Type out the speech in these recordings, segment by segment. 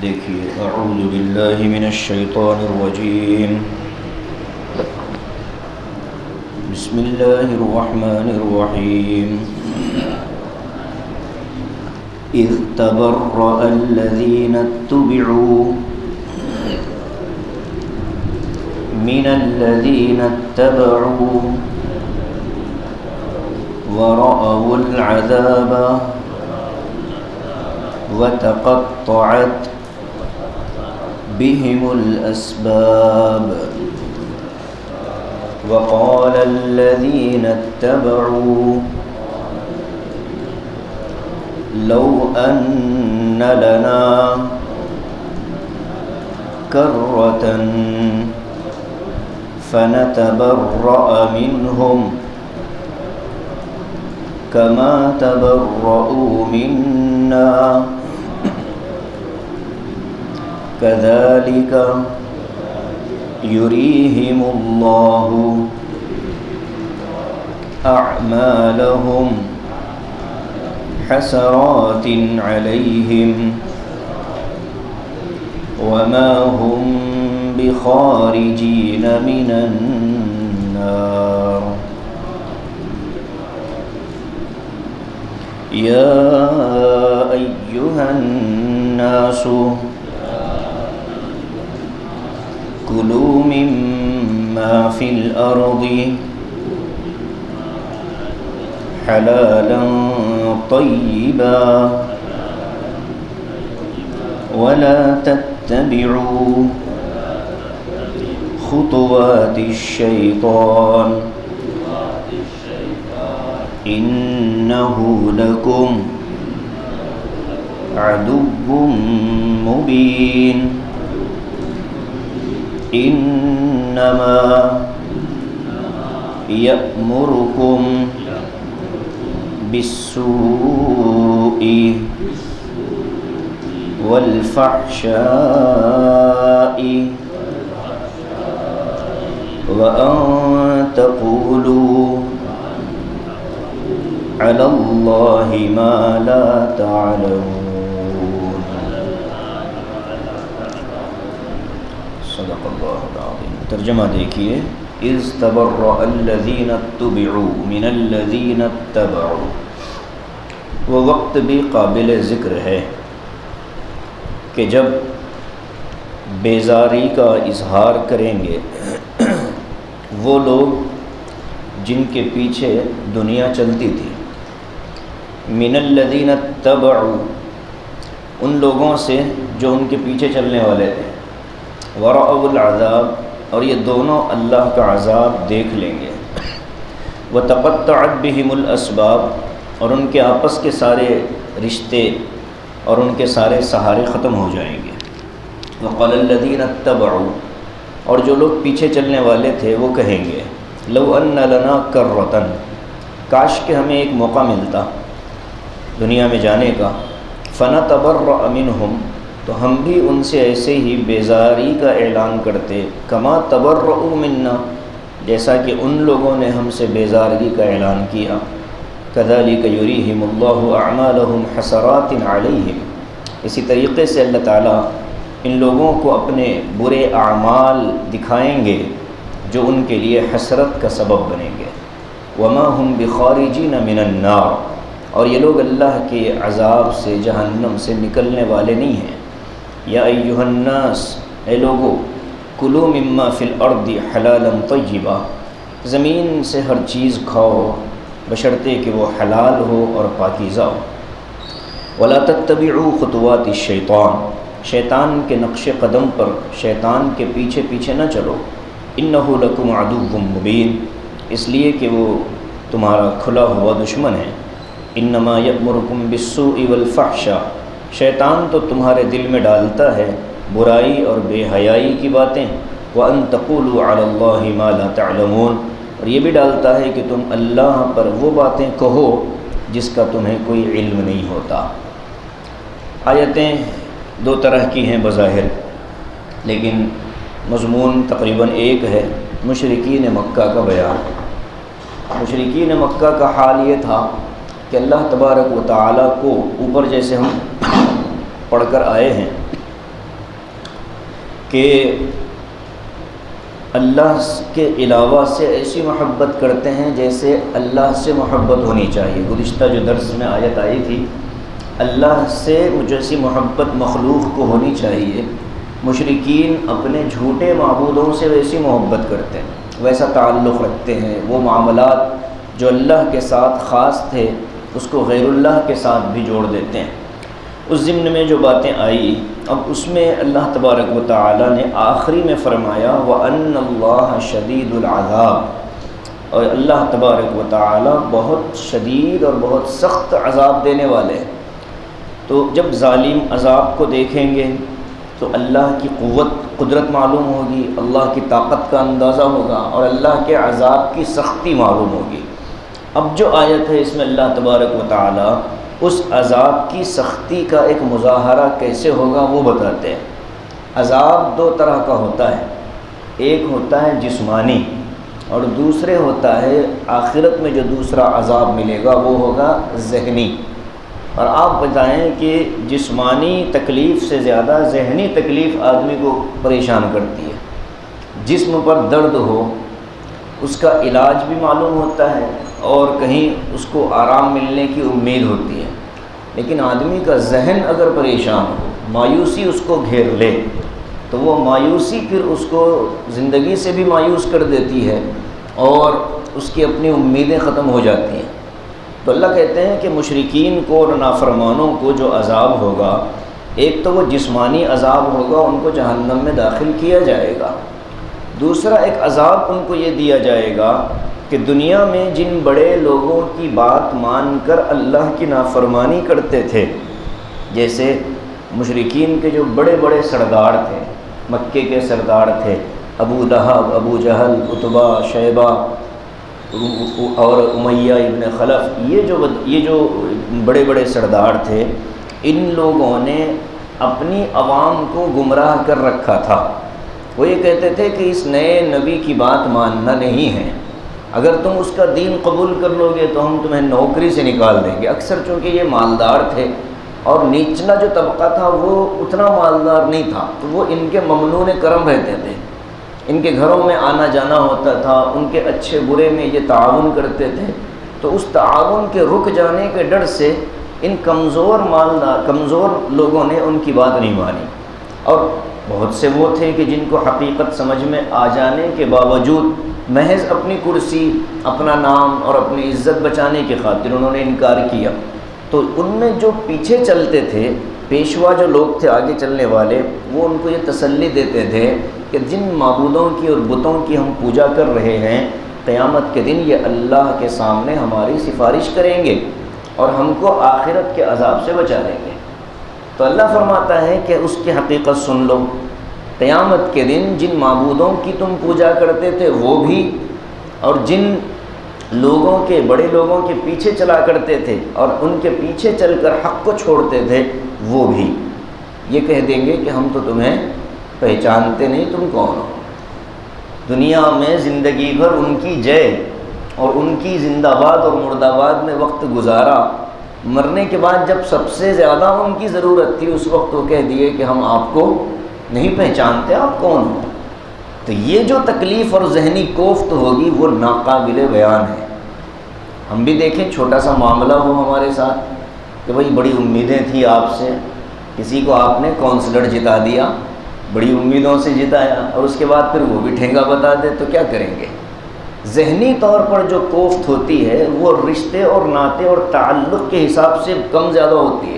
دیکھیے اعوذ باللہ من الشیطان الرجیم بسم اللہ الرحمن الرحیم اذ تبرأ الذین اتبعوا من الذین اتبعوا ورأوا العذاب وتقطعت بهم الأسباب وقال الذين اتبعوا لو أن لنا كرة فنتبرأ منهم كما تبرؤوا منا كذلك يريهم الله أعمالهم حسرات عليهم وما هم بخارجين من النار يا أيها الناس كلوا مما في الأرض حلالا طيبا ولا تتبعوا خطوات الشيطان إنه لكم عدو مبين إنما يأمركم بالسوء والفحشاء وأن تقولوا على الله ما لا تعلمون صدق اللہ العظیم۔ ترجمہ دیکھیے، اذ تبرأ الذین اتبعوا من الذین اتبعوا، وہ وقت بھی قابل ذکر ہے کہ جب بیزاری کا اظہار کریں گے وہ لوگ جن کے پیچھے دنیا چلتی تھی، من الذین اتبعوا، ان لوگوں سے جو ان کے پیچھے چلنے والے تھے، ورأوا العذاب، اور یہ دونوں اللہ کا عذاب دیکھ لیں گے، وتقطعت بہم الاسباب، اور ان کے آپس کے سارے رشتے اور ان کے سارے سہارے ختم ہو جائیں گے، وقال الذین اتبعوا، اور جو لوگ پیچھے چلنے والے تھے وہ کہیں گے، لو ان لنا کرۃ، کاش کہ ہمیں ایک موقع ملتا دنیا میں جانے کا، فنتبرأ منہم، تو ہم بھی ان سے ایسے ہی بیزاری کا اعلان کرتے، کما تبرؤوا منا، جیسا کہ ان لوگوں نے ہم سے بیزارگی کا اعلان کیا، کذالک یریہم اللہ اعمالہم حسرات علیہم، اسی طریقے سے اللہ تعالیٰ ان لوگوں کو اپنے برے اعمال دکھائیں گے جو ان کے لیے حسرت کا سبب بنیں گے، وما ہم بخارجین من النار، اور یہ لوگ اللہ کے عذاب سے، جہنم سے نکلنے والے نہیں ہیں۔ یا ایھا الناس، اے لوگو، کلوا مما فی الارض حلالا طیبا، زمین سے ہر چیز کھاؤ بشرطے کہ وہ حلال ہو اور پاکیزہ ہو، ولا تتبعوا خطوات الشیطان، شیطان کے نقش قدم پر، شیطان کے پیچھے پیچھے نہ چلو، انہ لکم عدو مبین، اس لیے کہ وہ تمہارا کھلا ہوا دشمن ہے، انما یأمرکم بالسوء والفحشاء، شیطان تو تمہارے دل میں ڈالتا ہے برائی اور بے حیائی کی باتیں، وَأَن تَقُولُوا عَلَى اللَّهِ مَا لَا تَعْلَمُونَ، اور یہ بھی ڈالتا ہے کہ تم اللہ پر وہ باتیں کہو جس کا تمہیں کوئی علم نہیں ہوتا۔ آیتیں دو طرح کی ہیں بظاہر، لیکن مضمون تقریباً ایک ہے، مشرکین مکہ کا بیان۔ مشرکین مکہ کا حال یہ تھا کہ اللہ تبارک و تعالیٰ کو اوپر جیسے ہم پڑھ کر آئے ہیں کہ اللہ کے علاوہ سے ایسی محبت کرتے ہیں جیسے اللہ سے محبت ہونی چاہیے۔ گزشتہ جو درس میں آیت آئی تھی، اللہ سے جیسی محبت مخلوق کو ہونی چاہیے، مشرکین اپنے جھوٹے معبودوں سے ویسی محبت کرتے ہیں، ویسا تعلق رکھتے ہیں۔ وہ معاملات جو اللہ کے ساتھ خاص تھے اس کو غیر اللہ کے ساتھ بھی جوڑ دیتے ہیں۔ اس ضمن میں جو باتیں آئی، اب اس میں اللہ تبارک و تعالی نے آخری میں فرمایا وَأَنَّ اللَّهَ شَدِيدُ الْعَذَابِ، اور اللہ تبارک و تعالی بہت شدید اور بہت سخت عذاب دینے والے ہیں۔ تو جب ظالم عذاب کو دیکھیں گے تو اللہ کی قدرت معلوم ہوگی، اللہ کی طاقت کا اندازہ ہوگا اور اللہ کے عذاب کی سختی معلوم ہوگی۔ اب جو آیت ہے اس میں اللہ تبارک و تعالی اس عذاب کی سختی کا ایک مظاہرہ کیسے ہوگا وہ بتاتے ہیں۔ عذاب دو طرح کا ہوتا ہے، ایک ہوتا ہے جسمانی اور دوسرے ہوتا ہے آخرت میں جو دوسرا عذاب ملے گا وہ ہوگا ذہنی۔ اور آپ بتائیں کہ جسمانی تکلیف سے زیادہ ذہنی تکلیف آدمی کو پریشان کرتی ہے۔ جسم پر درد ہو اس کا علاج بھی معلوم ہوتا ہے اور کہیں اس کو آرام ملنے کی امید ہوتی ہے، لیکن آدمی کا ذہن اگر پریشان ہو، مایوسی اس کو گھیر لے تو وہ مایوسی پھر اس کو زندگی سے بھی مایوس کر دیتی ہے اور اس کی اپنی امیدیں ختم ہو جاتی ہیں۔ تو اللہ کہتے ہیں کہ مشرکین کو اور نافرمانوں کو جو عذاب ہوگا، ایک تو وہ جسمانی عذاب ہوگا، ان کو جہنم میں داخل کیا جائے گا۔ دوسرا ایک عذاب ان کو یہ دیا جائے گا کہ دنیا میں جن بڑے لوگوں کی بات مان کر اللہ کی نافرمانی کرتے تھے، جیسے مشرکین کے جو بڑے بڑے سردار تھے، مکے کے سردار تھے، ابو لہب، ابو جہل، عتبہ، شیبہ اور امیہ ابن خلف، یہ جو بڑے بڑے سردار تھے، ان لوگوں نے اپنی عوام کو گمراہ کر رکھا تھا۔ وہ یہ کہتے تھے کہ اس نئے نبی کی بات ماننا نہیں ہے، اگر تم اس کا دین قبول کر لو گے تو ہم تمہیں نوکری سے نکال دیں گے۔ اکثر چونکہ یہ مالدار تھے اور نچلا جو طبقہ تھا وہ اتنا مالدار نہیں تھا، تو وہ ان کے ممنون کرم رہتے تھے، ان کے گھروں میں آنا جانا ہوتا تھا، ان کے اچھے برے میں یہ تعاون کرتے تھے۔ تو اس تعاون کے رک جانے کے ڈر سے ان کمزور لوگوں نے ان کی بات نہیں مانی، اور بہت سے وہ تھے کہ جن کو حقیقت سمجھ میں آ جانے کے باوجود محض اپنی کرسی، اپنا نام اور اپنی عزت بچانے کی خاطر انہوں نے انکار کیا۔ تو ان میں جو پیچھے چلتے تھے، پیشوا جو لوگ تھے آگے چلنے والے، وہ ان کو یہ تسلی دیتے تھے کہ جن معبودوں کی اور بتوں کی ہم پوجا کر رہے ہیں، قیامت کے دن یہ اللہ کے سامنے ہماری سفارش کریں گے اور ہم کو آخرت کے عذاب سے بچا لیں گے۔ تو اللہ فرماتا ہے کہ اس کی حقیقت سن لو، قیامت کے دن جن معبودوں کی تم پوجا کرتے تھے وہ بھی، اور جن لوگوں کے بڑے لوگوں کے پیچھے چلا کرتے تھے اور ان کے پیچھے چل کر حق کو چھوڑتے تھے وہ بھی، یہ کہہ دیں گے کہ ہم تو تمہیں پہچانتے نہیں، تم کون ہو۔ دنیا میں زندگی بھر ان کی جے اور ان کی زندہ باد اور مردہ باد میں وقت گزارا، مرنے کے بعد جب سب سے زیادہ ان کی ضرورت تھی اس وقت وہ کہہ دیے کہ ہم آپ کو نہیں پہچانتے، آپ کون ہو۔ تو یہ جو تکلیف اور ذہنی کوفت ہوگی وہ ناقابل بیان ہے۔ ہم بھی دیکھیں، چھوٹا سا معاملہ ہو ہمارے ساتھ کہ بھئی بڑی امیدیں تھیں آپ سے، کسی کو آپ نے کونسلر جتا دیا، بڑی امیدوں سے جتایا، اور اس کے بعد پھر وہ بھی ٹھینگا بتا دے تو کیا کریں گے؟ ذہنی طور پر جو کوفت ہوتی ہے وہ رشتے اور ناطے اور تعلق کے حساب سے کم زیادہ ہوتی ہے۔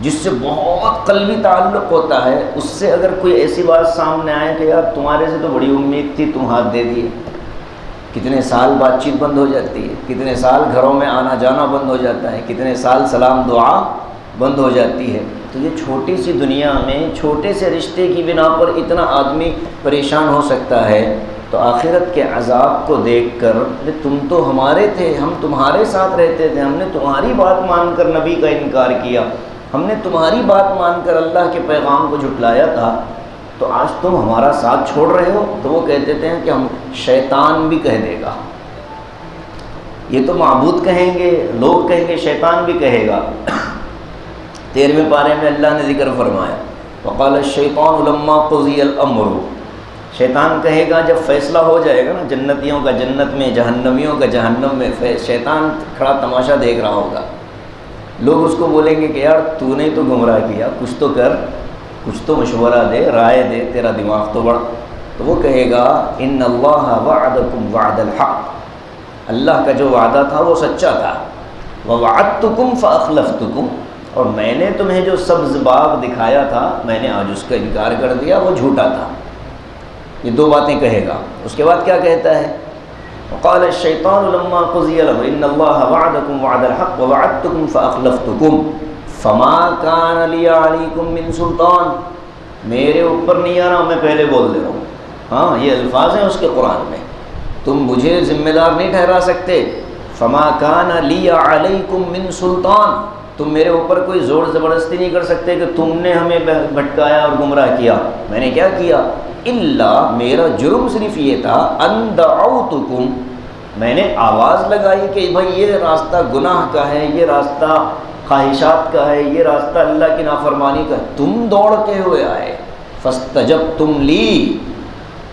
جس سے بہت قلبی تعلق ہوتا ہے، اس سے اگر کوئی ایسی بات سامنے آئے کہ یار تمہارے سے تو بڑی امید تھی، تم ہاتھ دے دیے، کتنے سال بات چیت بند ہو جاتی ہے، کتنے سال گھروں میں آنا جانا بند ہو جاتا ہے، کتنے سال سلام دعا بند ہو جاتی ہے۔ تو یہ چھوٹی سی دنیا میں چھوٹے سے رشتے کی بنا پر اتنا آدمی پریشان ہو سکتا ہے، تو آخرت کے عذاب کو دیکھ کر تم تو ہمارے تھے، ہم تمہارے ساتھ رہتے تھے، ہم نے تمہاری بات مان کر نبی کا انکار کیا، ہم نے تمہاری بات مان کر اللہ کے پیغام کو جھٹلایا تھا، تو آج تم ہمارا ساتھ چھوڑ رہے ہو۔ تو وہ کہتے تھے کہ ہم شیطان بھی کہہ دے گا، یہ تو معبود کہیں گے، لوگ کہیں گے، شیطان بھی کہے گا۔ 13ویں پارے میں اللہ نے ذکر فرمایا وقال الشیطان لما قضی الامر، شیطان کہے گا جب فیصلہ ہو جائے گا نا، جنتیوں کا جنت میں، جہنمیوں کا جہنم میں، شیطان کھڑا تماشا دیکھ رہا ہوگا، لوگ اس کو بولیں گے کہ یار تو نے تو گمراہ کیا، کچھ تو کر، کچھ تو مشورہ دے، رائے دے، تیرا دماغ تو بڑھ. تو وہ کہے گا ان اللہ وعدکم وعد الحق، اللہ کا جو وعدہ تھا وہ سچا تھا، ووعدتکم فاخلفتکم، اور میں نے تمہیں جو سبز باغ دکھایا تھا میں نے آج اس کا انکار کر دیا، وہ جھوٹا تھا. یہ دو باتیں کہے گا. اس کے بعد کیا کہتا ہے؟ وقال الشیطان لما قضی الامر ان اللہ وعدکم وعد الحق ووعدتکم فاخلفتکم فما کان لی علیکم من سلطان، میرے اوپر نہیں آ رہا، میں پہلے بول دے رہا ہوں. ہاں یہ الفاظ ہیں اس کے قرآن میں، تم مجھے ذمہ دار نہیں ٹھہرا سکتے. فما کان لی علیکم من سلطان، تم میرے اوپر کوئی زور زبردستی نہیں کر سکتے کہ تم نے ہمیں بھٹکایا اور گمراہ کیا. میں نے کیا کیا؟ الا، میرا جرم صرف یہ تھا، ان دعوتکم، میں نے آواز لگائی کہ بھائی یہ راستہ گناہ کا ہے، یہ راستہ خواہشات کا ہے، یہ راستہ اللہ کی نافرمانی کا ہے، تم دوڑتے ہوئے آئے. فاستجبتم لی،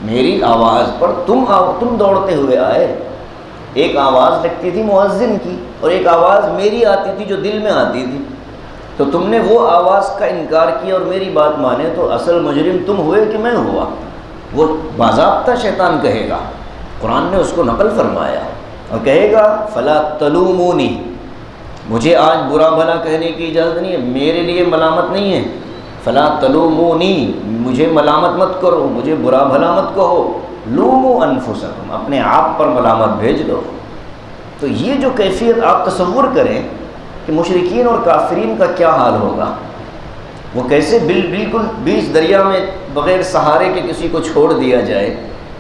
میری آواز پر تم دوڑتے ہوئے آئے. ایک آواز لگتی تھی مؤذن کی اور ایک آواز میری آتی تھی جو دل میں آتی تھی، تو تم نے وہ آواز کا انکار کیا اور میری بات مانے، تو اصل مجرم تم ہوئے کہ میں ہوا؟ وہ باضابطہ شیطان کہے گا. قرآن نے اس کو نقل فرمایا اور کہے گا فلا تلومونی، مجھے آج برا بھلا کہنے کی اجازت نہیں ہے، میرے لیے ملامت نہیں ہے. فلا تلومونی، مجھے ملامت مت کرو، مجھے برا بھلا مت کہو. لوموا انفسکم، اپنے آپ پر ملامت بھیج دو. تو یہ جو کیفیت آپ تصور کریں کہ مشرکین اور کافرین کا کیا حال ہوگا، وہ کیسے بالکل بیچ دریا میں بغیر سہارے کے کسی کو چھوڑ دیا جائے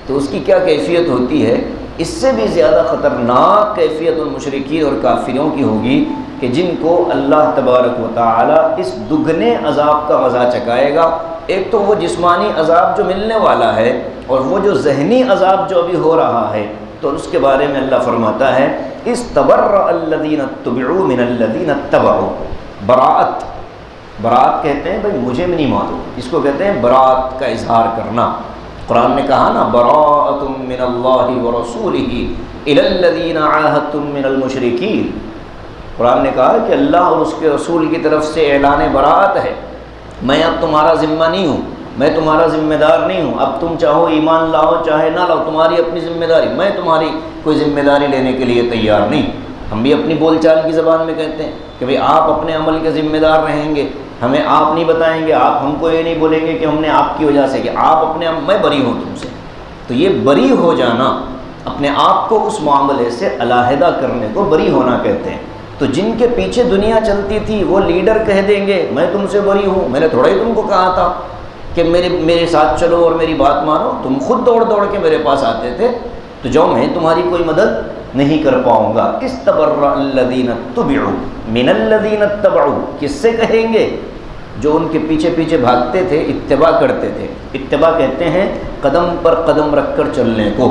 تو اس کی کیا کیفیت ہوتی ہے. اس سے بھی زیادہ خطرناک کیفیت ان مشرکین اور کافروں کی ہوگی کہ جن کو اللہ تبارک و تعالی اس دگنے عذاب کا مزہ چکھائے گا. ایک تو وہ جسمانی عذاب جو ملنے والا ہے، اور وہ جو ذہنی عذاب جو ابھی ہو رہا ہے. تو اس کے بارے میں اللہ فرماتا ہے استبرأ الذین اتبعوا من الذین اتبعوا، براءت، براءت کہتے ہیں بھائی مجھے بھی نہیں معلوم، اس کو کہتے ہیں براءت کا اظہار کرنا. قرآن نے کہا نا براءۃ من اللہ ورسولہ الی الذین عاہدتم من المشرکین. قرآن نے کہا کہ اللہ اور اس کے رسول کی طرف سے اعلان براءت ہے، میں اب تمہارا ذمہ نہیں ہوں، میں تمہارا ذمہ دار نہیں ہوں. اب تم چاہو ایمان لاؤ چاہے نہ لاؤ، تمہاری اپنی ذمہ داری، میں تمہاری کوئی ذمہ داری لینے کے لیے تیار نہیں. ہم بھی اپنی بول چال کی زبان میں کہتے ہیں کہ بھئی آپ اپنے عمل کے ذمہ دار رہیں گے، ہمیں آپ نہیں بتائیں گے، آپ ہم کو یہ نہیں بولیں گے کہ ہم نے آپ کی وجہ سے کہ آپ اپنے میں بری ہوں تم سے. تو یہ بری ہو جانا، اپنے آپ کو اس معاملے سے علیحدہ کرنے کو بری ہونا کہتے ہیں. تو جن کے پیچھے دنیا چلتی تھی وہ لیڈر کہہ دیں گے میں تم سے بری ہوں، میں نے تھوڑا ہی تم کو کہا تھا کہ میرے ساتھ چلو اور میری بات مانو، تم خود دوڑ دوڑ کے میرے پاس آتے تھے، تو جو میں تمہاری کوئی مدد نہیں کر پاؤں گا. استبرأ الذین اتبعوا من الذین اتبعوا، کس سے کہیں گے؟ جو ان کے پیچھے پیچھے بھاگتے تھے، اتباع کرتے تھے. اتباع کہتے ہیں قدم پر قدم رکھ کر چلنے کو.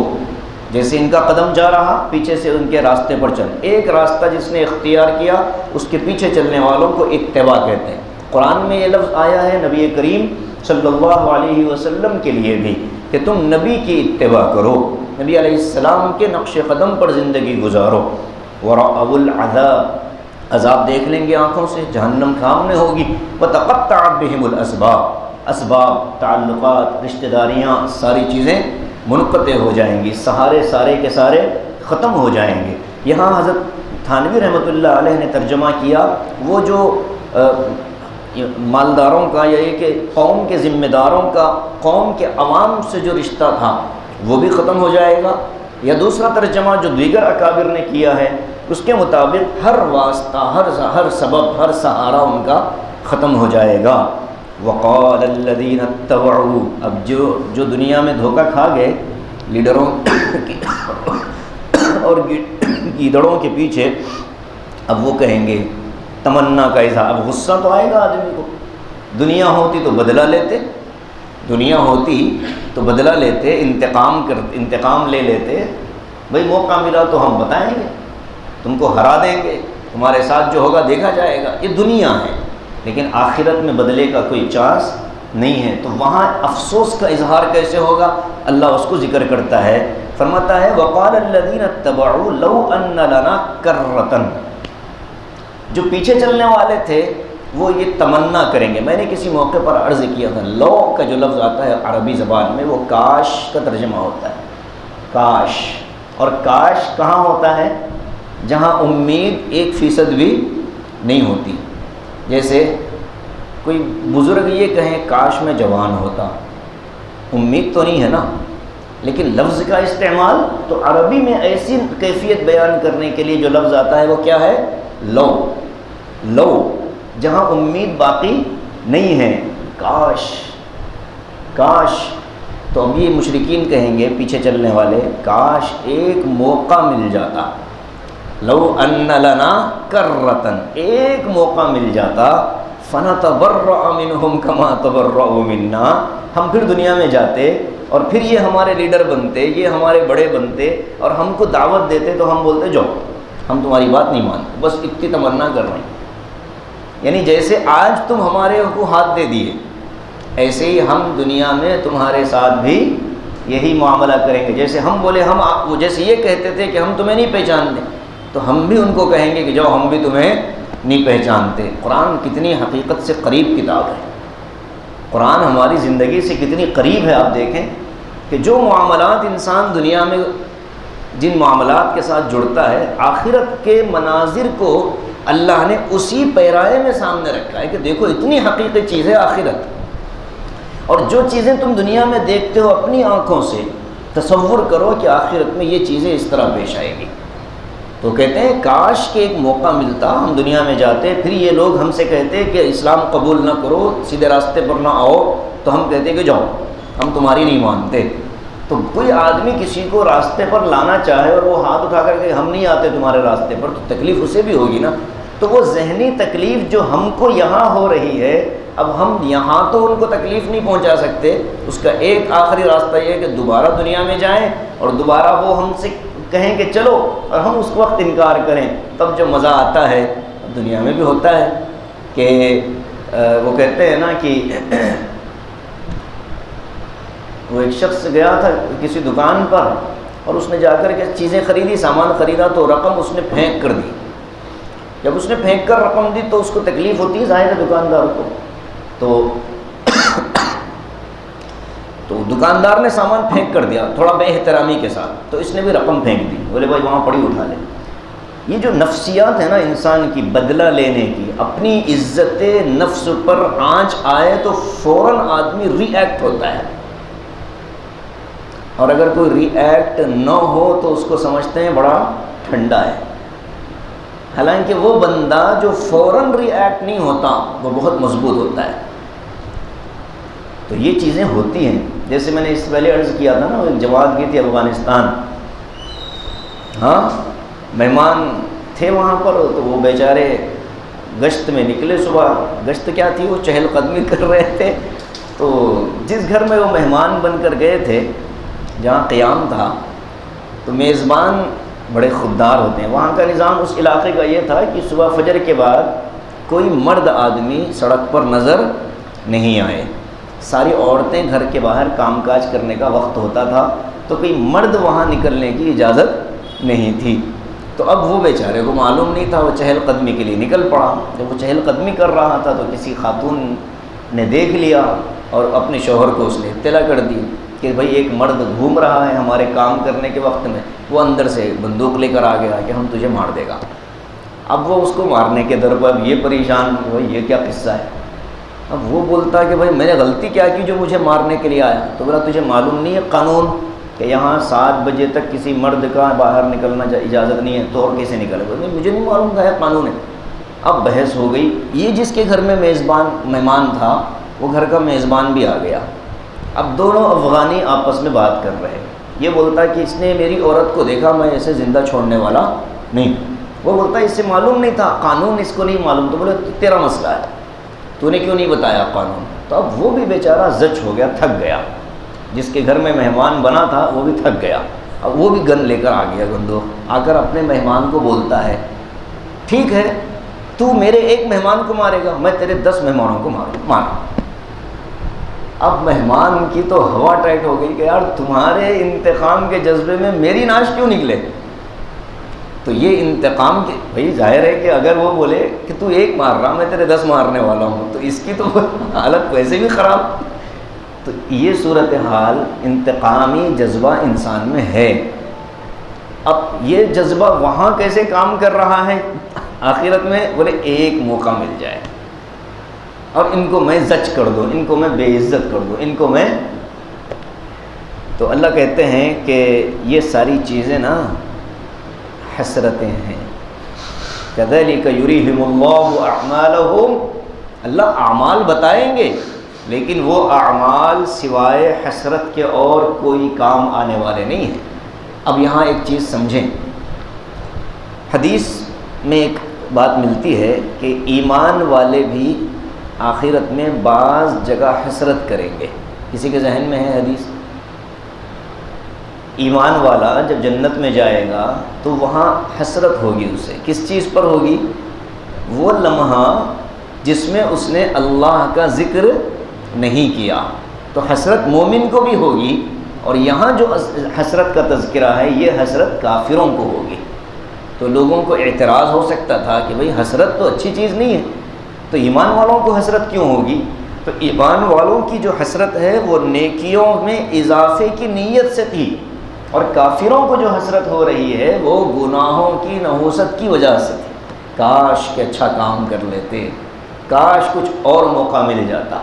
جیسے ان کا قدم جا رہا، پیچھے سے ان کے راستے پر چل. ایک راستہ جس نے اختیار کیا اس کے پیچھے چلنے والوں کو اتباع کہتے ہیں. قرآن میں یہ لفظ آیا ہے نبی کریم صلی اللہ علیہ وسلم کے لیے بھی کہ تم نبی کی اتباع کرو، نبی علیہ السلام کے نقش قدم پر زندگی گزارو. ورأوا العذاب، عذاب دیکھ لیں گے آنکھوں سے، جہنم سامنے ہوگی. وتقطعت بہم الاسباب، اسباب، تعلقات، رشتہ داریاں، ساری چیزیں منقطع ہو جائیں گی، سہارے سارے کے سارے ختم ہو جائیں گے. یہاں حضرت تھانوی رحمۃ اللہ علیہ نے ترجمہ کیا وہ جو مالداروں کا یا یہ کہ قوم کے ذمہ داروں کا قوم کے عوام سے جو رشتہ تھا وہ بھی ختم ہو جائے گا. یا دوسرا ترجمہ جو دیگر اکابر نے کیا ہے اس کے مطابق ہر واسطہ، ہر سبب، ہر سہارا ان کا ختم ہو جائے گا. وقال الذین اتبعوا، اب جو دنیا میں دھوکہ کھا گئے لیڈروں اور گیدڑوں کے پیچھے، اب وہ کہیں گے تمنا کا اظہار. اب غصہ تو آئے گا آدمی کو، دنیا ہوتی تو بدلہ لیتے، دنیا ہوتی تو بدلہ لیتے، انتقام لے لیتے. بھئی موقع ملا تو ہم بتائیں گے، تم کو ہرا دیں گے، تمہارے ساتھ جو ہوگا دیکھا جائے گا. یہ دنیا ہے، لیکن آخرت میں بدلے کا کوئی چانس نہیں ہے. تو وہاں افسوس کا اظہار کیسے ہوگا؟ اللہ اس کو ذکر کرتا ہے، فرماتا ہے وقال الذین اتبعوا لو ان لنا کرۃ. جو پیچھے چلنے والے تھے وہ یہ تمنا کریں گے. میں نے کسی موقع پر عرض کیا تھا، لو کا جو لفظ آتا ہے عربی زبان میں وہ کاش کا ترجمہ ہوتا ہے. کاش. اور کاش کہاں ہوتا ہے؟ جہاں امید 1% بھی نہیں ہوتی. جیسے کوئی بزرگ یہ کہیں کاش میں جوان ہوتا، امید تو نہیں ہے نا، لیکن لفظ کا استعمال تو عربی میں ایسی کیفیت بیان کرنے کے لیے جو لفظ آتا ہے وہ کیا ہے؟ لو. لو جہاں امید باقی نہیں ہے. کاش کاش. تو اب یہ مشرکین کہیں گے پیچھے چلنے والے، کاش ایک موقع مل جاتا. لو ان لنا کرۃ، ایک موقع مل جاتا. فنتبرأ منہم کما تبرؤوا منا، ہم پھر دنیا میں جاتے اور پھر یہ ہمارے لیڈر بنتے، یہ ہمارے بڑے بنتے اور ہم کو دعوت دیتے تو ہم بولتے جاؤ ہم تمہاری بات نہیں مانتے، بس اتنی تمنا کر رہے ہیں. یعنی جیسے آج تم ہمارے کو ہاتھ دے دیے، ایسے ہی ہم دنیا میں تمہارے ساتھ بھی یہی معاملہ کریں گے. جیسے ہم بولے وہ جیسے یہ کہتے تھے کہ ہم تمہیں نہیں پہچانتے، تو ہم بھی ان کو کہیں گے کہ جاؤ ہم بھی تمہیں نہیں پہچانتے. قرآن کتنی حقیقت سے قریب کتاب ہے. قرآن ہماری زندگی سے کتنی قریب ہے. آپ دیکھیں کہ جو معاملات انسان دنیا میں جن معاملات کے ساتھ جڑتا ہے، آخرت کے مناظر کو اللہ نے اسی پیرائے میں سامنے رکھا ہے کہ دیکھو اتنی حقیقی چیز ہے آخرت. اور جو چیزیں تم دنیا میں دیکھتے ہو اپنی آنکھوں سے، تصور کرو کہ آخرت میں یہ چیزیں اس طرح پیش آئے گی. تو کہتے ہیں کاش کہ ایک موقع ملتا، ہم دنیا میں جاتے، پھر یہ لوگ ہم سے کہتے کہ اسلام قبول نہ کرو، سیدھے راستے پر نہ آؤ، تو ہم کہتے کہ جاؤ ہم تمہاری نہیں مانتے. تو کوئی آدمی کسی کو راستے پر لانا چاہے اور وہ ہاتھ اٹھا کر کہ ہم نہیں آتے تمہارے راستے پر، تو تکلیف اسے بھی ہوگی نا. تو وہ ذہنی تکلیف جو ہم کو یہاں ہو رہی ہے، اب ہم یہاں تو ان کو تکلیف نہیں پہنچا سکتے. اس کا ایک آخری راستہ یہ ہے کہ دوبارہ دنیا میں جائیں اور دوبارہ وہ ہم سے کہیں کہ چلو، اور ہم اس وقت انکار کریں. تب جو مزہ آتا ہے دنیا میں بھی ہوتا ہے کہ وہ کہتے ہیں نا کہ وہ ایک شخص گیا تھا کسی دکان پر اور اس نے جا کر کے چیزیں خریدی، سامان خریدا، تو رقم اس نے پھینک کر دی. جب اس نے پھینک کر رقم دی تو اس کو تکلیف ہوتی ہے ظاہر ہے دکاندار کو. تو دکاندار نے سامان پھینک کر دیا تھوڑا بے احترامی کے ساتھ، تو اس نے بھی رقم پھینک دی. بولے بھائی وہاں پڑی اٹھا لے. یہ جو نفسیات ہے نا انسان کی بدلہ لینے کی، اپنی عزت نفس پر آنچ آئے تو فوراً آدمی ری ایکٹ ہوتا ہے، اور اگر کوئی ری ایکٹ نہ ہو تو اس کو سمجھتے ہیں بڑا ٹھنڈا ہے. حالانکہ وہ بندہ جو فوراً ری ایکٹ نہیں ہوتا وہ بہت مضبوط ہوتا ہے. تو یہ چیزیں ہوتی ہیں. جیسے میں نے اس پہلے عرض کیا تھا نا، ایک جماعت کی تھی افغانستان، ہاں مہمان تھے وہاں پر، تو وہ بیچارے گشت میں نکلے. صبح گشت کیا تھی، وہ چہل قدمی کر رہے تھے. تو جس گھر میں وہ مہمان بن کر گئے تھے جہاں قیام تھا، تو میزبان بڑے خوددار ہوتے ہیں. وہاں کا نظام اس علاقے کا یہ تھا کہ صبح فجر کے بعد کوئی مرد آدمی سڑک پر نظر نہیں آئے. ساری عورتیں گھر کے باہر کام کاج کرنے کا وقت ہوتا تھا، تو کوئی مرد وہاں نکلنے کی اجازت نہیں تھی. تو اب وہ بیچارے کو معلوم نہیں تھا، وہ چہل قدمی کے لیے نکل پڑا. جب وہ چہل قدمی کر رہا تھا تو کسی خاتون نے دیکھ لیا اور اپنے شوہر کو اس نے اطلاع کر دی کہ بھئی ایک مرد گھوم رہا ہے ہمارے کام کرنے کے وقت میں. وہ اندر سے بندوق لے کر آ گیا کہ ہم تجھے مار دے گا. اب وہ اس کو مارنے کے در پر یہ پریشان کہ بھائی یہ کیا قصہ ہے. اب وہ بولتا کہ بھائی میں نے غلطی کیا کی جو مجھے مارنے کے لیے آیا. تو بولا تجھے معلوم نہیں ہے قانون کہ یہاں 7 بجے تک کسی مرد کا باہر نکلنا اجازت نہیں ہے، تو اور کیسے نکلے گا؟ مجھے نہیں معلوم تھا یہ قانون ہے. اب بحث ہو گئی. یہ جس کے گھر میں مہمان تھا وہ گھر کا میزبان بھی آ گیا. اب دونوں افغانی آپس میں بات کر رہے. یہ بولتا کہ اس نے میری عورت کو دیکھا، میں اسے زندہ چھوڑنے والا نہیں. وہ بولتا اس سے معلوم نہیں تھا قانون، اس کو نہیں معلوم. تو بولے تیرا مسئلہ ہے، تو نے کیوں نہیں بتایا قانون. تو اب وہ بھی بیچارہ زچ ہو گیا، تھک گیا. جس کے گھر میں مہمان بنا تھا وہ بھی تھک گیا. اب وہ بھی گن لے کر آ گیا، بندوق آ کر اپنے مہمان کو بولتا ہے ٹھیک ہے تو میرے ایک مہمان کو مارے گا، میں تیرے 10 مہمانوں کو ماروں. اب مہمان کی تو ہوا ٹائٹ ہو گئی کہ یار تمہارے انتقام کے جذبے میں میری ناش کیوں نکلے. تو یہ انتقام کے بھائی ظاہر ہے کہ اگر وہ بولے کہ تو ایک مار رہا میں تیرے 10 مارنے والا ہوں تو اس کی تو حالت ویسے بھی خراب. تو یہ صورتحال انتقامی جذبہ انسان میں ہے. اب یہ جذبہ وہاں کیسے کام کر رہا ہے آخرت میں؟ بولے ایک موقع مل جائے اور ان کو میں زج کر دوں، ان کو میں بے عزت کر دوں، ان کو میں. تو اللہ کہتے ہیں کہ یہ ساری چیزیں نا حسرتیں ہیں. كَذَلِكَ يُرِيهِمُ اللَّهُ أَعْمَالَهُمْ، اللہ اعمال بتائیں گے لیکن وہ اعمال سوائے حسرت کے اور کوئی کام آنے والے نہیں ہیں. اب یہاں ایک چیز سمجھیں، حدیث میں ایک بات ملتی ہے کہ ایمان والے بھی آخرت میں بعض جگہ حسرت کریں گے. کسی کے ذہن میں ہے حدیث؟ ایمان والا جب جنت میں جائے گا تو وہاں حسرت ہوگی اسے. کس چیز پر ہوگی؟ وہ لمحہ جس میں اس نے اللہ کا ذکر نہیں کیا. تو حسرت مومن کو بھی ہوگی، اور یہاں جو حسرت کا تذکرہ ہے یہ حسرت کافروں کو ہوگی. تو لوگوں کو اعتراض ہو سکتا تھا کہ بھئی حسرت تو اچھی چیز نہیں ہے، تو ایمان والوں کو حسرت کیوں ہوگی؟ تو ایمان والوں کی جو حسرت ہے وہ نیکیوں میں اضافے کی نیت سے تھی، اور کافروں کو جو حسرت ہو رہی ہے وہ گناہوں کی نحوست کی وجہ سے تھی. کاش کہ اچھا کام کر لیتے، کاش کچھ اور موقع مل جاتا.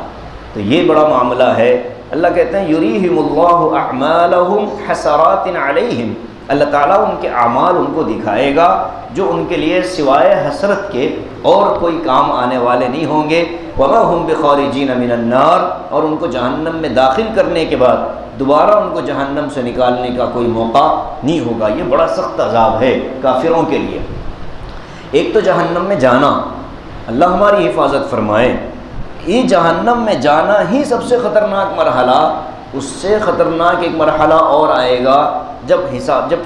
تو یہ بڑا معاملہ ہے. اللہ کہتے ہیں یریہم اللہ اعمالہم حسرات علیہم، اللہ تعالیٰ ان کے اعمال ان کو دکھائے گا جو ان کے لیے سوائے حسرت کے اور کوئی کام آنے والے نہیں ہوں گے. وما ہم بخارجین من النار، اور ان کو جہنم میں داخل کرنے کے بعد دوبارہ ان کو جہنم سے نکالنے کا کوئی موقع نہیں ہوگا. یہ بڑا سخت عذاب ہے کافروں کے لیے. ایک تو جہنم میں جانا، اللہ ہماری حفاظت فرمائے. یہ جہنم میں جانا ہی سب سے خطرناک مرحلہ. اس سے خطرناک ایک مرحلہ اور آئے گا جب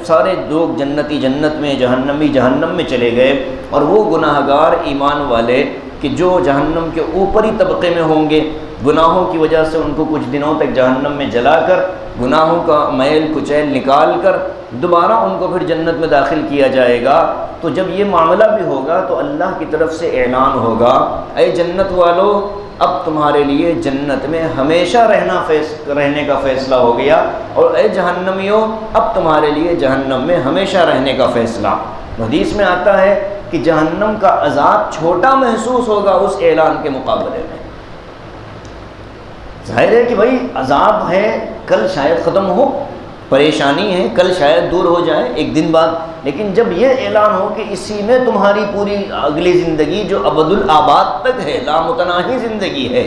سارے لوگ جنتی جنت میں، جہنمی جہنم میں چلے گئے، اور وہ گناہ گار ایمان والے کہ جو جہنم کے اوپری طبقے میں ہوں گے، گناہوں کی وجہ سے ان کو کچھ دنوں تک جہنم میں جلا کر گناہوں کا میل کچیل نکال کر دوبارہ ان کو پھر جنت میں داخل کیا جائے گا. تو جب یہ معاملہ بھی ہوگا تو اللہ کی طرف سے اعلان ہوگا، اے جنت والو اب تمہارے لیے جنت میں ہمیشہ رہنے کا فیصلہ ہو گیا، اور اے جہنمیوں اب تمہارے لیے جہنم میں ہمیشہ رہنے کا فیصلہ. حدیث میں آتا ہے کہ جہنم کا عذاب چھوٹا محسوس ہوگا اس اعلان کے مقابلے میں. ظاہر ہے کہ بھائی عذاب ہے، کل شاید ختم ہو، پریشانی ہے کل شاید دور ہو جائے ایک دن بعد، لیکن جب یہ اعلان ہو کہ اسی میں تمہاری پوری اگلی زندگی جو ابد الآباد تک ہے، لامتناہی زندگی ہے،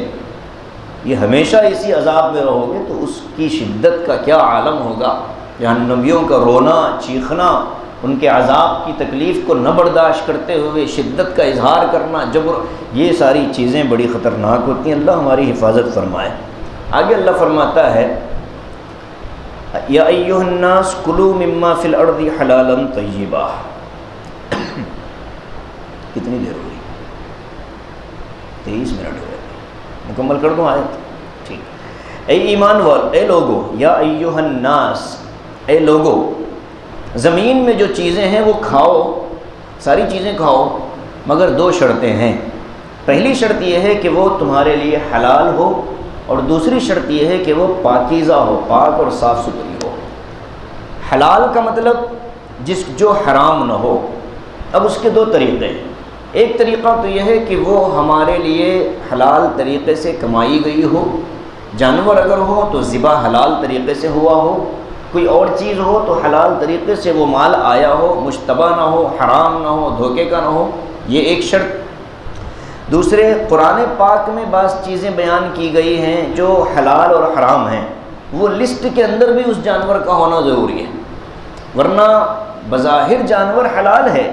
یہ ہمیشہ اسی عذاب میں رہو گے، تو اس کی شدت کا کیا عالم ہوگا. جہنمیوں کا رونا چیخنا، ان کے عذاب کی تکلیف کو نہ برداشت کرتے ہوئے شدت کا اظہار کرنا، جبر، یہ ساری چیزیں بڑی خطرناک ہوتی ہیں. اللہ ہماری حفاظت فرمائے. آگے اللہ فرماتا ہے یا ایھا الناس کلوا مما فی الارض حلالا طیبا. کتنی دیر ہوئی؟ 23 منٹ ہو گئے. مکمل کر دوں آیت؟ ٹھیک. اے ایمان والو، اے لوگو، یا ایھا الناس، اے لوگو، زمین میں جو چیزیں ہیں وہ کھاؤ، ساری چیزیں کھاؤ، مگر 2 شرطیں ہیں. پہلی شرط یہ ہے کہ وہ تمہارے لیے حلال ہو، اور دوسری شرط یہ ہے کہ وہ پاکیزہ ہو، پاک اور صاف ستھری ہو. حلال کا مطلب جو حرام نہ ہو. اب اس کے 2 طریقے ہیں. ایک طریقہ تو یہ ہے کہ وہ ہمارے لیے حلال طریقے سے کمائی گئی ہو، جانور اگر ہو تو ذبح حلال طریقے سے ہوا ہو، کوئی اور چیز ہو تو حلال طریقے سے وہ مال آیا ہو، مشتبہ نہ ہو، حرام نہ ہو، دھوکے کا نہ ہو. یہ ایک شرط. دوسرے، قرآن پاک میں بعض چیزیں بیان کی گئی ہیں جو حلال اور حرام ہیں، وہ لسٹ کے اندر بھی اس جانور کا ہونا ضروری ہے، ورنہ بظاہر جانور حلال ہے،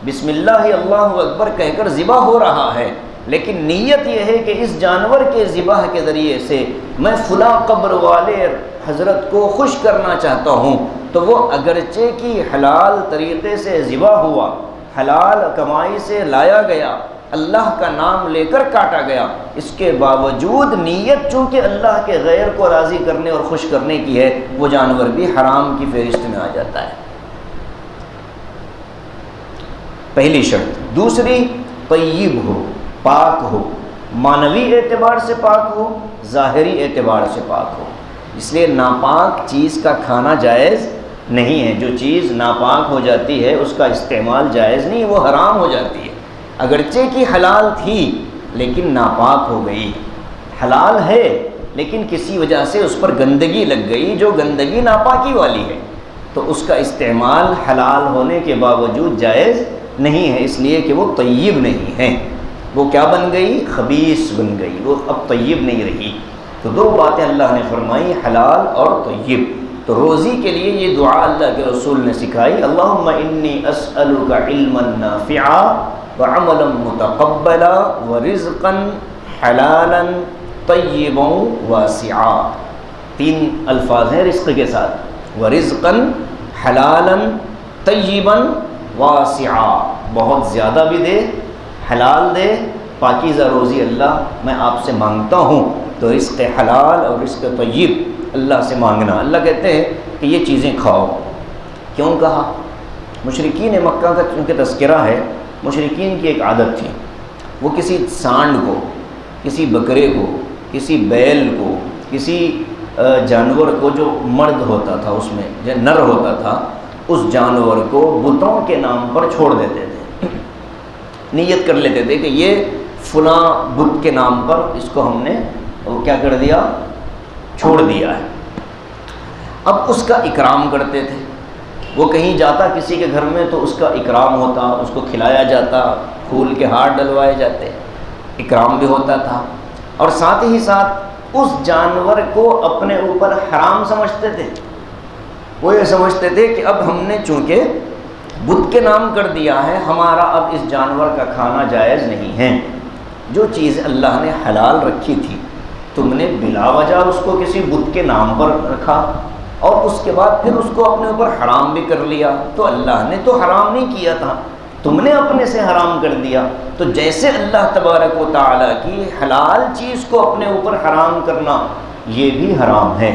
بسم اللہ اللہ اکبر کہہ کر ذبح ہو رہا ہے، لیکن نیت یہ ہے کہ اس جانور کے ذبح کے ذریعے سے میں فلاں قبر والے حضرت کو خوش کرنا چاہتا ہوں، تو وہ اگرچہ کہ حلال طریقے سے ذبح ہوا، حلال کمائی سے لایا گیا، اللہ کا نام لے کر کاٹا گیا، اس کے باوجود نیت چونکہ اللہ کے غیر کو راضی کرنے اور خوش کرنے کی ہے، وہ جانور بھی حرام کی فہرست میں آ جاتا ہے۔ پہلی شرط۔ دوسری، طیب ہو، پاک ہو، معنوی اعتبار سے پاک ہو، ظاہری اعتبار سے پاک ہو۔ اس لیے ناپاک چیز کا کھانا جائز نہیں ہے۔ جو چیز ناپاک ہو جاتی ہے اس کا استعمال جائز نہیں، وہ حرام ہو جاتی ہے۔ اگرچہ کہ حلال تھی لیکن ناپاک ہو گئی، حلال ہے لیکن کسی وجہ سے اس پر گندگی لگ گئی جو گندگی ناپاکی والی ہے، تو اس کا استعمال حلال ہونے کے باوجود جائز نہیں ہے، اس لیے کہ وہ طیب نہیں ہے۔ وہ کیا بن گئی؟ خبیث بن گئی، وہ اب طیب نہیں رہی۔ تو دو باتیں اللہ نے فرمائی، حلال اور طیب۔ تو روزی کے لیے یہ دعا اللہ کے رسول نے سکھائی، اللہم انی اسألک علما نافعا وعملا متقبلا ورزقا حلالا طیبا واسعا۔ تین الفاظ ہیں رزق کے ساتھ، ورزقا حلالا طیبا واسعا، بہت زیادہ بھی دے، حلال دے، پاکیزہ روزی اللہ میں آپ سے مانگتا ہوں۔ تو رزق حلال اور رزق طیب اللہ سے مانگنا۔ اللہ کہتے ہیں کہ یہ چیزیں کھاؤ۔ کیوں کہا؟ مشرکین مکہ کا چونکہ تذکرہ ہے، مشرکین کی ایک عادت تھی، وہ کسی سانڈ کو، کسی بکرے کو، کسی بیل کو، کسی جانور کو جو مرد ہوتا تھا، اس میں جو نر ہوتا تھا، اس جانور کو بتوں کے نام پر چھوڑ دیتے تھے۔ نیت کر لیتے تھے کہ یہ فلاں بت کے نام پر اس کو ہم نے کیا کر دیا؟ چھوڑ دیا ہے۔ اب اس کا اکرام کرتے تھے، وہ کہیں جاتا کسی کے گھر میں تو اس کا اکرام ہوتا، اس کو کھلایا جاتا، پھول کے ہار ڈلوائے جاتے، اکرام بھی ہوتا تھا، اور ساتھ ہی ساتھ اس جانور کو اپنے اوپر حرام سمجھتے تھے۔ وہ یہ سمجھتے تھے کہ اب ہم نے چونکہ بت کے نام کر دیا ہے، ہمارا اب اس جانور کا کھانا جائز نہیں ہے۔ جو چیز اللہ نے حلال رکھی تھی، تم نے بلا وجہ اس کو کسی بت کے نام پر رکھا اور اس کے بعد پھر اس کو اپنے اوپر حرام بھی کر لیا۔ تو اللہ نے تو حرام نہیں کیا تھا، تم نے اپنے سے حرام کر دیا۔ تو جیسے اللہ تبارک و تعالیٰ کی حلال چیز کو اپنے اوپر حرام کرنا، یہ بھی حرام ہے۔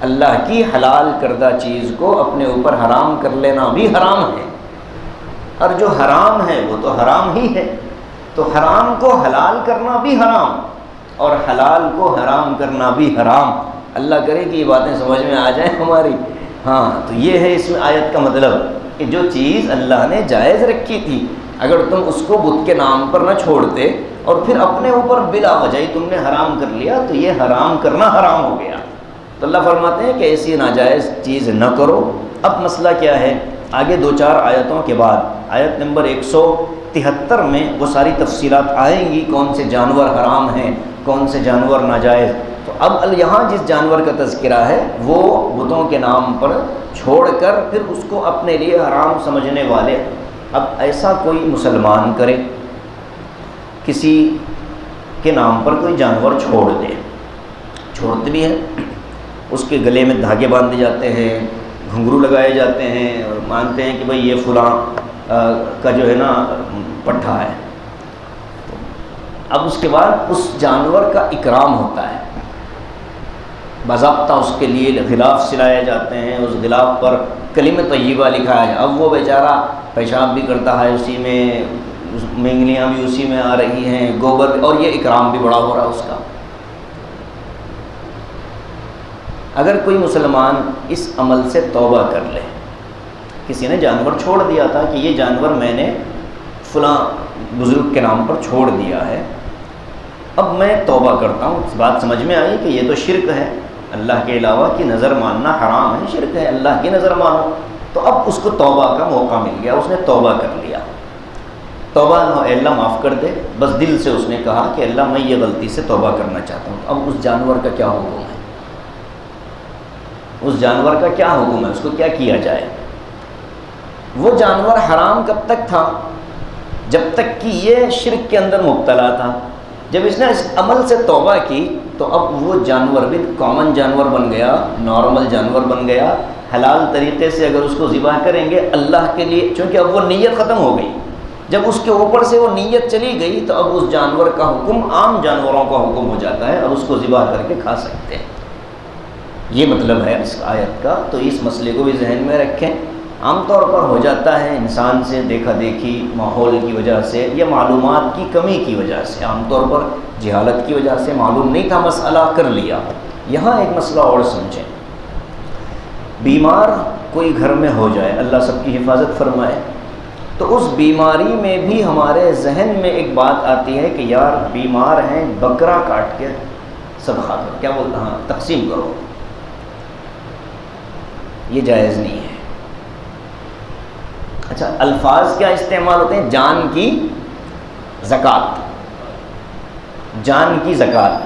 اللہ کی حلال کردہ چیز کو اپنے اوپر حرام کر لینا بھی حرام ہے، اور جو حرام ہے وہ تو حرام ہی ہے۔ تو حرام کو حلال کرنا بھی حرام اور حلال کو حرام کرنا بھی حرام۔ اللہ کرے کہ یہ باتیں سمجھ میں آ جائیں ہماری۔ ہاں، تو یہ ہے اس میں آیت کا مطلب کہ جو چیز اللہ نے جائز رکھی تھی، اگر تم اس کو بت کے نام پر نہ چھوڑتے اور پھر اپنے اوپر بلا وجہ ہی تم نے حرام کر لیا، تو یہ حرام کرنا حرام ہو گیا۔ تو اللہ فرماتے ہیں کہ ایسی ناجائز چیز نہ کرو۔ اب مسئلہ کیا ہے؟ آگے دو چار آیتوں کے بعد آیت نمبر 173 میں وہ ساری تفصیلات آئیں گی، کون سے جانور حرام ہیں، کون سے جانور ناجائز۔ تو اب یہاں جس جانور کا تذکرہ ہے وہ بتوں کے نام پر چھوڑ کر پھر اس کو اپنے لیے حرام سمجھنے والے۔ اب ایسا کوئی مسلمان کرے، کسی کے نام پر کوئی جانور چھوڑ دے، چھوڑتے بھی ہے، اس کے گلے میں دھاگے باندھے جاتے ہیں، گھنگرو لگائے جاتے ہیں، اور مانتے ہیں کہ بھئی یہ فلاں کا جو ہے نا پٹھا ہے۔ اب اس کے بعد اس جانور کا اکرام ہوتا ہے، باضابطہ اس کے لیے غلاف سلائے جاتے ہیں، اس غلاف پر کلمہ طیبہ لکھا ہے۔ اب وہ بیچارہ پیشاب بھی کرتا ہے اسی میں، مینگلیاں بھی اسی میں آ رہی ہیں، گوبر، اور یہ اکرام بھی بڑا ہو رہا ہے اس کا۔ اگر کوئی مسلمان اس عمل سے توبہ کر لے، کسی نے جانور چھوڑ دیا تھا کہ یہ جانور میں نے فلاں بزرگ کے نام پر چھوڑ دیا ہے، اب میں توبہ کرتا ہوں، اس بات سمجھ میں آئی کہ یہ تو شرک ہے، اللہ کے علاوہ کی نظر ماننا حرام ہے، شرک ہے، اللہ کی نظر مانو، تو اب اس کو توبہ کا موقع مل گیا، اس نے توبہ کر لیا۔ توبہ، اے اللہ معاف کر دے، بس دل سے اس نے کہا کہ اللہ میں یہ غلطی سے توبہ کرنا چاہتا ہوں۔ اب اس جانور کا کیا حکم ہے؟ اس جانور کا کیا حکم ہے؟ اس کو کیا کیا جائے؟ وہ جانور حرام کب تک تھا؟ جب تک کہ یہ شرک کے اندر مبتلا تھا۔ جب اس نے اس عمل سے توبہ کی تو اب وہ جانور بھی کامن جانور بن گیا، نارمل جانور بن گیا۔ حلال طریقے سے اگر اس کو ذبح کریں گے اللہ کے لیے، چونکہ اب وہ نیت ختم ہو گئی، جب اس کے اوپر سے وہ نیت چلی گئی تو اب اس جانور کا حکم عام جانوروں کا حکم ہو جاتا ہے اور اس کو ذبح کر کے کھا سکتے ہیں۔ یہ مطلب ہے اس آیت کا، تو اس مسئلے کو بھی ذہن میں رکھیں۔ عام طور پر ہو جاتا ہے انسان سے دیکھا دیکھی، ماحول کی وجہ سے یا معلومات کی کمی کی وجہ سے، عام طور پر جہالت کی وجہ سے معلوم نہیں تھا مسئلہ کر لیا۔ یہاں ایک مسئلہ اور سمجھیں، بیمار کوئی گھر میں ہو جائے، اللہ سب کی حفاظت فرمائے، تو اس بیماری میں بھی ہمارے ذہن میں ایک بات آتی ہے کہ یار بیمار ہیں، بکرا کاٹ کے صدقہ کرو، کیا بولتا، ہاں تقسیم کرو۔ یہ جائز نہیں ہے۔ اچھا، الفاظ کیا استعمال ہوتے ہیں؟ جان کی زکوٰۃ، جان کی زکوٰۃ۔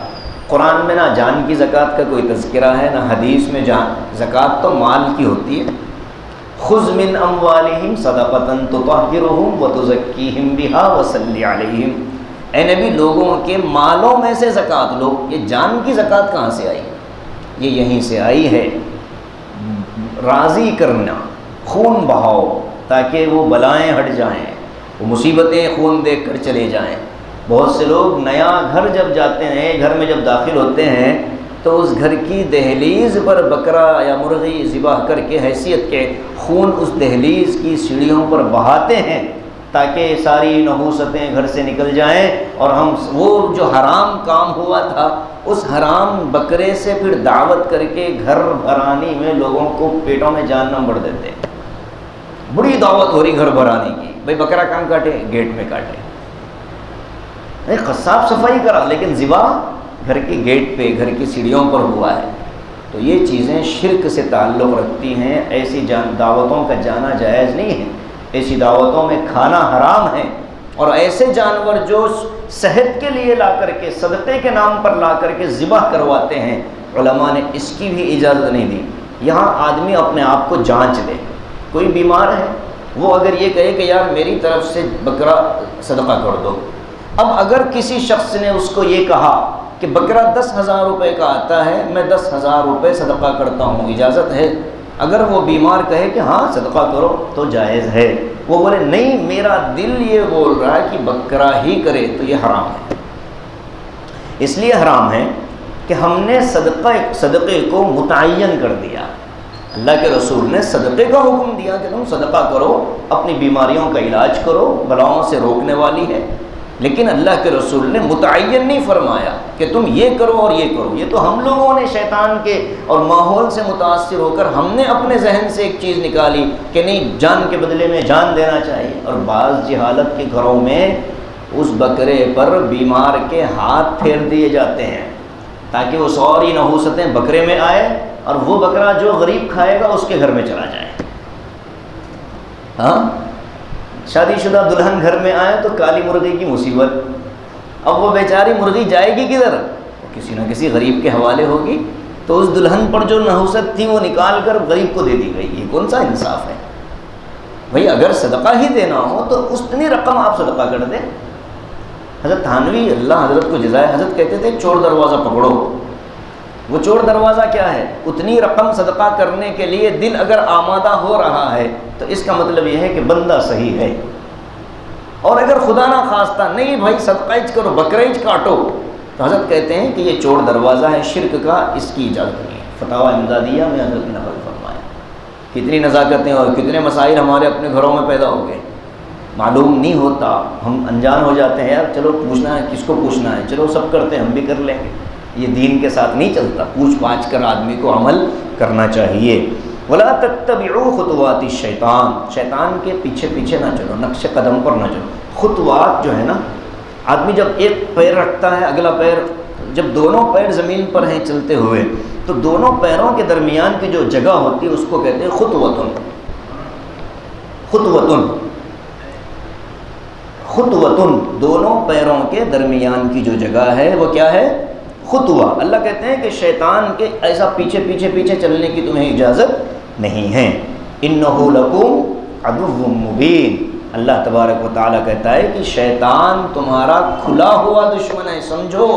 قرآن میں نہ جان کی زکوٰۃ کا کوئی تذکرہ ہے، نہ حدیث میں جان۔ زکوٰۃ تو مال کی ہوتی ہے۔ خذ من اموالہم صدقۃ تطہرہم وتزکیہم بہا وصلی علیہم، اے نبی لوگوں کے مالوں میں سے زکوٰۃ لو۔ یہ جان کی زکوٰۃ کہاں سے آئی؟ یہ یہیں سے آئی ہے، راضی کرنا، خون بہاؤ تاکہ وہ بلائیں ہٹ جائیں، وہ مصیبتیں خون دیکھ کر چلے جائیں۔ بہت سے لوگ نیا گھر جب جاتے ہیں، گھر میں جب داخل ہوتے ہیں تو اس گھر کی دہلیز پر بکرا یا مرغی ذبح کر کے حیثیت کے خون اس دہلیز کی سیڑھیوں پر بہاتے ہیں تاکہ ساری نحوستیں گھر سے نکل جائیں، اور ہم وہ جو حرام کام ہوا تھا اس حرام بکرے سے پھر دعوت کر کے گھر بھرانی میں لوگوں کو پیٹوں میں جان نہ بڑھ دیتے۔ بڑی دعوت ہو رہی گھر بھرانے کی، بھئی بکرا کہاں کاٹے؟ گیٹ میں کاٹے۔ نہیں، قصاب صفائی کرا لیکن ذبح گھر کے گیٹ پہ، گھر کی سیڑھیوں پر ہوا ہے۔ تو یہ چیزیں شرک سے تعلق رکھتی ہیں، ایسی دعوتوں کا جانا جائز نہیں ہے، ایسی دعوتوں میں کھانا حرام ہے۔ اور ایسے جانور جو صحت کے لیے لا کر کے، صدقے کے نام پر لا کر کے ذبح کرواتے ہیں، علماء نے اس کی بھی اجازت نہیں دی۔ یہاں آدمی اپنے آپ کو جانچ لے، کوئی بیمار ہے، وہ اگر یہ کہے کہ یار میری طرف سے بکرا صدقہ کر دو، اب اگر کسی شخص نے اس کو یہ کہا کہ بکرا 10,000 روپے کا آتا ہے، میں 10,000 روپے صدقہ کرتا ہوں، اجازت ہے؟ اگر وہ بیمار کہے کہ ہاں صدقہ کرو تو جائز ہے، وہ بولے نہیں میرا دل یہ بول رہا ہے کہ بکرا ہی کرے، تو یہ حرام ہے۔ اس لیے حرام ہے کہ ہم نے صدقے کو متعین کر دیا۔ اللہ کے رسول نے صدقے کا حکم دیا کہ تم صدقہ کرو، اپنی بیماریوں کا علاج کرو، بلاؤں سے روکنے والی ہے، لیکن اللہ کے رسول نے متعین نہیں فرمایا کہ تم یہ کرو اور یہ کرو۔ یہ تو ہم لوگوں نے شیطان کے اور ماحول سے متاثر ہو کر ہم نے اپنے ذہن سے ایک چیز نکالی کہ نہیں جان کے بدلے میں جان دینا چاہیے، اور بعض جہالت کے گھروں میں اس بکرے پر بیمار کے ہاتھ پھیر دیے جاتے ہیں تاکہ وہ ساری نحوستیں بکرے میں آئے اور وہ بکرا جو غریب کھائے گا اس کے گھر میں چلا جائے۔ ہاں، شادی شدہ دلہن گھر میں آئے تو کالی مرغی کی مصیبت، اب وہ بیچاری مرغی جائے گی کدھر؟ وہ کسی نہ کسی غریب کے حوالے ہوگی، تو اس دلہن پر جو نحوست تھی وہ نکال کر غریب کو دے دی گئی۔ یہ کون سا انصاف ہے بھئی؟ اگر صدقہ ہی دینا ہو تو اتنی رقم آپ صدقہ کر دیں۔ حضرت تھانوی اللہ حضرت کو جزائے حضرت کہتے تھے چور دروازہ پکڑو۔ وہ چور دروازہ کیا ہے؟ اتنی رقم صدقہ کرنے کے لیے دل اگر آمادہ ہو رہا ہے تو اس کا مطلب یہ ہے کہ بندہ صحیح ہے، اور اگر خدا نہ خواستہ نہیں بھائی صدقہ کرو، بکریج کاٹو، تو حضرت کہتے ہیں کہ یہ چور دروازہ ہے شرک کا، اس کی اجازت نہیں ہے۔ فتاوی امدادیہ میں حضرت نے نقل فرمایا۔ کتنی نزاکتیں اور کتنے مسائل ہمارے اپنے گھروں میں پیدا ہو گئے، معلوم نہیں ہوتا، ہم انجان ہو جاتے ہیں، یار چلو پوچھنا ہے، کس کو پوچھنا ہے، چلو سب کرتے ہیں ہم بھی کر لیں گے۔ یہ دین کے ساتھ نہیں چلتا، پوچھ پاچھ کر آدمی کو عمل کرنا چاہیے۔ وَلَا تَتَّبِعُوا خُطُوَاتِ الشَّيْطَانِ، شیطان کے پیچھے پیچھے نہ چلو، نقش قدم پر نہ چلو۔ خطوات جو ہے نا، آدمی جب ایک پیر رکھتا ہے، اگلا پیر، جب دونوں پیر زمین پر ہیں چلتے ہوئے، تو دونوں پیروں کے درمیان کی جو جگہ ہوتی ہے اس کو کہتے ہیں خطوتن۔ خطوتن، خطوتن، دونوں پیروں کے درمیان کی جو جگہ ہے وہ کیا ہے؟ خطوہ۔ اللہ کہتے ہیں کہ شیطان کے ایسا پیچھے پیچھے پیچھے چلنے کی تمہیں اجازت نہیں ہے۔ اِنَّهُ لَكُمْ عَدُوٌّ مُّبِينٌ، اللہ تبارک و تعالیٰ کہتا ہے کہ شیطان تمہارا کھلا ہوا دشمن ہے، سمجھو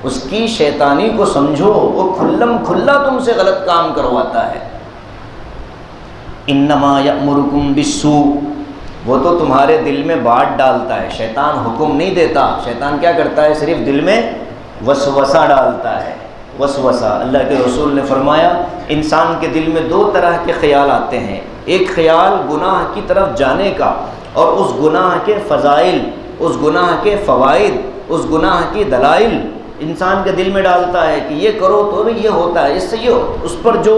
اس کی شیطانی کو سمجھو، وہ کھلم کھلا تم سے غلط کام کرواتا ہے۔ اِنَّمَا يَأْمُرُكُمْ بِالسُّوءِ، وہ تو تمہارے دل میں بات ڈالتا ہے، شیطان حکم نہیں دیتا، شیطان کیا کرتا ہے؟ صرف دل میں وسوسہ ڈالتا ہے، وسوسہ۔ اللہ کے رسول نے فرمایا انسان کے دل میں دو طرح کے خیال آتے ہیں، ایک خیال گناہ کی طرف جانے کا، اور اس گناہ کے فضائل، اس گناہ کے فوائد، اس گناہ کی دلائل انسان کے دل میں ڈالتا ہے کہ یہ کرو تو یہ ہوتا ہے، اس سے یہ ہوتا ہے۔ اس پر جو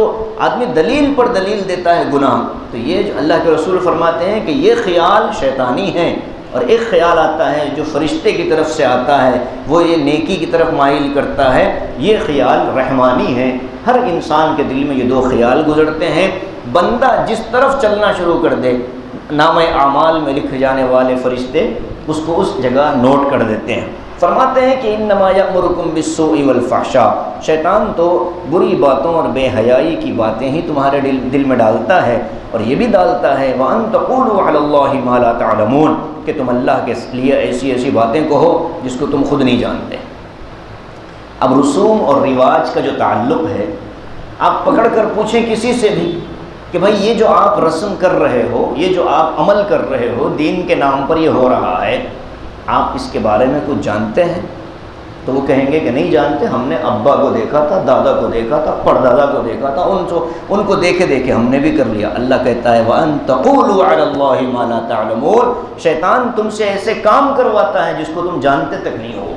آدمی دلیل پر دلیل دیتا ہے گناہ، تو یہ جو اللہ کے رسول فرماتے ہیں کہ یہ خیال شیطانی ہیں۔ اور ایک خیال آتا ہے جو فرشتے کی طرف سے آتا ہے، وہ یہ نیکی کی طرف مائل کرتا ہے، یہ خیال رحمانی ہے۔ ہر انسان کے دل میں یہ دو خیال گزرتے ہیں، بندہ جس طرف چلنا شروع کر دے، نامہ اعمال میں لکھے جانے والے فرشتے اس کو اس جگہ نوٹ کر دیتے ہیں۔ فرماتے ہیں کہ انما یأمرکم بالسوء والفحشاء، شیطان تو بری باتوں اور بے حیائی کی باتیں ہی تمہارے دل میں ڈالتا ہے، اور یہ بھی ڈالتا ہے وَأَن تَقُولُوا عَلَى اللَّهِ مَا لَا تَعْلَمُونَ، کہ تم اللہ کے لیے ایسی ایسی باتیں کہو جس کو تم خود نہیں جانتے۔ اب رسوم اور رواج کا جو تعلق ہے، آپ پکڑ کر پوچھیں کسی سے بھی کہ بھائی یہ جو آپ رسم کر رہے ہو، یہ جو آپ عمل کر رہے ہو، دین کے نام پر یہ ہو رہا ہے، آپ اس کے بارے میں کچھ جانتے ہیں؟ تو وہ کہیں گے کہ نہیں جانتے، ہم نے ابا کو دیکھا تھا، دادا کو دیکھا تھا، پردادا کو دیکھا تھا، ان کو دیکھے دیکھے ہم نے بھی کر لیا۔ اللہ کہتا ہے وَأَن تَقُولُوا عَلَى اللَّهِ مَا لَا تَعْلَمُونَ، شیطان تم سے ایسے کام کرواتا ہے جس کو تم جانتے تک نہیں ہو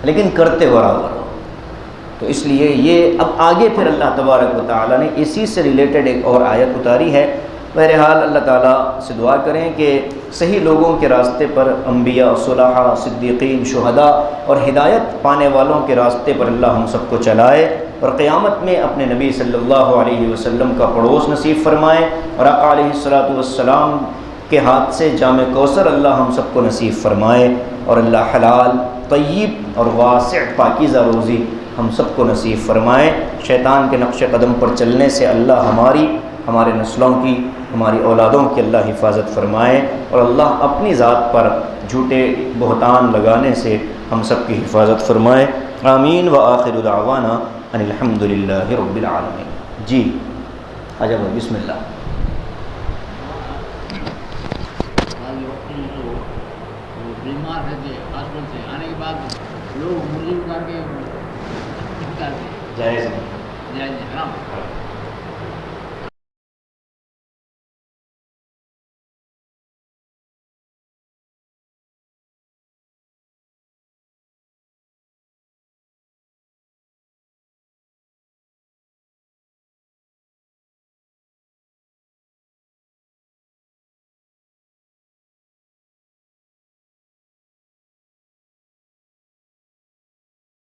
لیکن کرتے برابر ہو۔ تو اس لیے یہ اب آگے پھر اللہ تبارک و تعالیٰ نے اسی سے ریلیٹڈ ایک اور آیت اتاری ہے۔ بہرحال اللہ تعالیٰ سے دعا کریں کہ صحیح لوگوں کے راستے پر، انبیاء، صلحاء، صدیقین، شہداء اور ہدایت پانے والوں کے راستے پر اللہ ہم سب کو چلائے، اور قیامت میں اپنے نبی صلی اللہ علیہ وسلم کا پڑوس نصیب فرمائے، اور آقا علیہ الصلاۃ والسلام کے ہاتھ سے جام کوثر اللہ ہم سب کو نصیب فرمائے، اور اللہ حلال، طیب اور واسع پاکیزہ روزی ہم سب کو نصیب فرمائے۔ شیطان کے نقش قدم پر چلنے سے اللہ ہمارے نسلوں کی، ہماری اولادوں کی اللہ حفاظت فرمائے، اور اللہ اپنی ذات پر جھوٹے بہتان لگانے سے ہم سب کی حفاظت فرمائے۔ آمین وآخر دعوانا ان الحمد للہ رب العالمین۔ جی عجب، بسم اللہ۔ بیمار رہتے ہاسپٹل سے آنے کے بعد لوگ مرغی کر کے جائز نہیں، جائز حرام۔